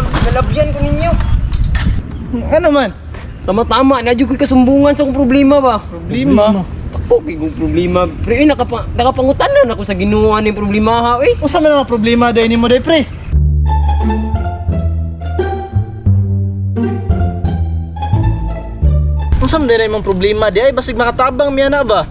nalabyan ko ninyo. Ano man? Tama-tama, nadyo ko'y kasumbungan sa akong problema ba? Problema? Ako, kung problema. Pre, nakapangutanan ako sa ginuha ng problema ha, eh. Unsa man ang problema dahil ni mo day pre? Unsa man dahil imong problema di ay basig makatabang miya na ba?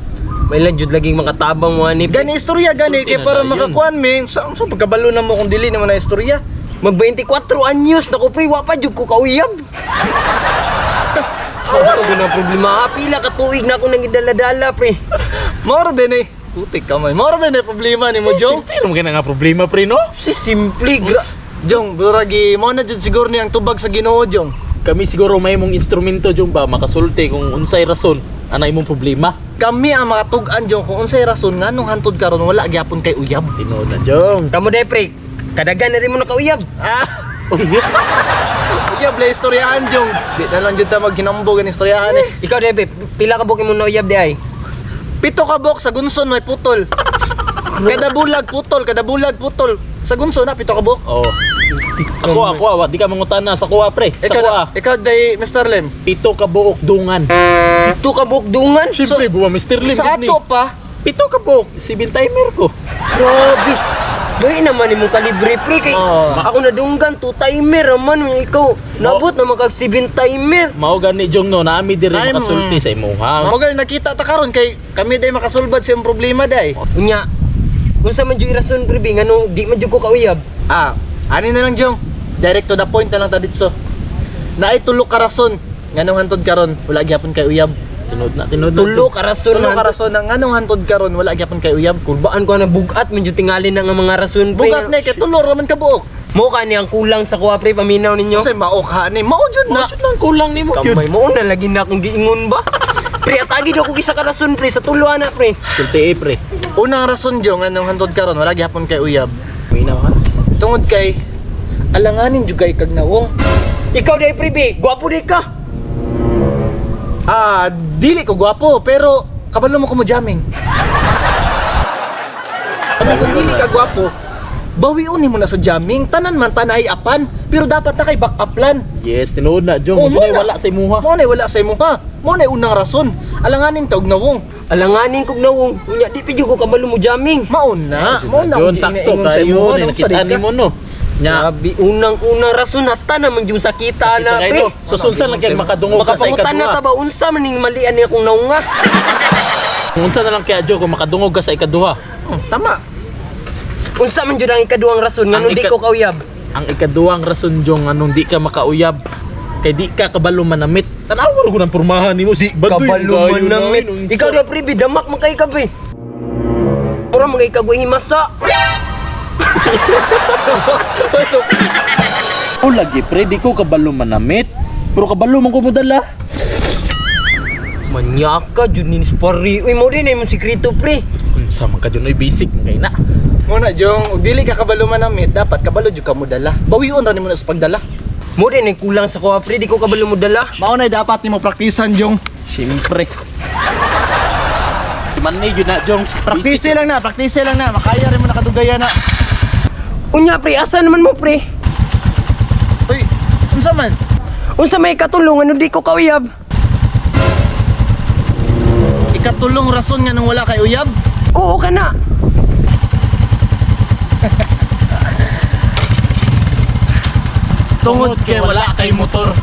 May ladyod laging makatabang mga ni. Gani istorya gani kay para makakuan mi. Sa pagkabalo na mo kung dili na mo na istorya. Mag 24 anyos na ko pre, wa pa jud ko kauyab. Ako na problema ha, pila ka tuig na ako nang idala-dala pre. Moro din eh. Putik ka man. Moro din eh problema ni mo Jong. Pero mo nga problema pre no? Si simple, Jong, buragi mo na jud siguro ni ang tubag sa Ginoo Jong. Kami siguro may mong instrumento Jong ba makasulti kung unsay rason ana imong problema. Kami ang makatug-an Jong kung unsay rason nganong hantod karon wala gyapon kay uyab. Tinuod na Jong. Kamo day pre, kadagan na rin mo na kauyab. Uyab la istoryahan Jong. Di na lang jud ta maghinambo gan istoryahan eh. Ikaw day pre, pila ka bukin mo na uyab di ay? 7 ka bok sa gunson may putol. Kada bulag putol. Sa gunson na 7 ka bok. Oh. Ako, di ka mangutana sa kuha pre. Sa kuha. Ikaw day Mr. Lem. 7 ka buok dungan. Ito ka bukdungan. Siyempre buwa Mr. Lim. Sa ato pa. 7 ka buok. 7 timer ko. Grabe. Dahil naman imong kalibre pre kay Oh. ako nadunggan 2 timer man ikaw. Nabot na magkag 7 timer. Mao gani Jong no, naami diri Ay, makasulti sa imuha. Magal nakita ta karon kay kami day makasulbad sa iyong problema day. Unya. Unsa man jud rason pre bi ngano di man jud ko kauyab. Ani na lang Jong. Direct to the point na lang ta ditso. Naay tulo ka rason nganong hantod karon wala gyapon kay uyab. Tinuod na. Tulo ka rason. Tulo ka rason na nganong hantod karon wala gyapon kay uyab. Kulbaan ko na bugat man jud tingali na nga mga rason pre. Bugat na kay tulo ra man ka buok. Mo ka ni ang kulang sa kuha pre paminaw ninyo. Kasi mao ka ni mao jud na. Jud lang kulang nimo yun. Kamay mo na lagi na akong giingon ba? Pre atagi daw ko isa ka rason pre sa tulo ana pre. Sulti pre. Unang rason Jong nganong hantod karon wala gyapon kay uyab. Mina ka. Tungod kay alanganin jud kay kag nawong. Ikaw day pre bi, gwapo day ka. Dili ko gwapo pero kabalo mo ko mo jamming. Sabi ko dili ka gwapo. Bawiun ni mo na sa jamming, tanan man tanay apan, pero dapat na kay backup plan. Yes, tinuod na Jong. Oh, Dunay muna. wala sa imuha. Mo na wala sa imo ha. Mo na unang rason. Alanganin ka og nawong. Alanganin kog nawong. Unya di pidyo ko kabalo mo jamming. Mauna Jong sakto kayo ni nakita nimo no. Nya Grabe, unang rason hasta naman yung sakita na pre. Susunsan lang kay makadungog ka sa Makapangutan na ikaduha. ta ba unsa man ning malian niya kung naunga. Unsa na lang kay Jong kung makadungog ka sa ikaduha. Tama. Unsa man jud ang ikaduhang rason ngano Ang di ika- ko kauyab. Ang ikaduhang rason Jong anong di ka makauyab kay di ka kabalo manamit. Tanaw ko ng pormahan nimo si Kabalo man namit. Ikaw di pre bidamak man kay kape. Ora magay kagoy himasa. O lagi pre di ko kabalo manamit. Pero kabalo man ko modala. Manyaka jud ni pari. Uy mo din imong sikreto pre. Unsa man ka Jong ay basic kay na. Mo na Jong, ug dili ka kabalo manamit, dapat kabalo jud ka mo dala. Bawiun ra nimo na sa pagdala. Mo din ay kulang sa kuha pre di ko kabalo mo dala. Mao na dapat nimo praktisan Jong. Siyempre. Manay jud na Jong. Praktise lang na, makaya rin mo nakadugayan na. Unya pre asa naman mo pre? Uy, unsa man? Unsa may katulong ano di ko kauyab? Ikatulong rason nga nang wala kay uyab. Oo ka na. Tungod kay wala kay motor.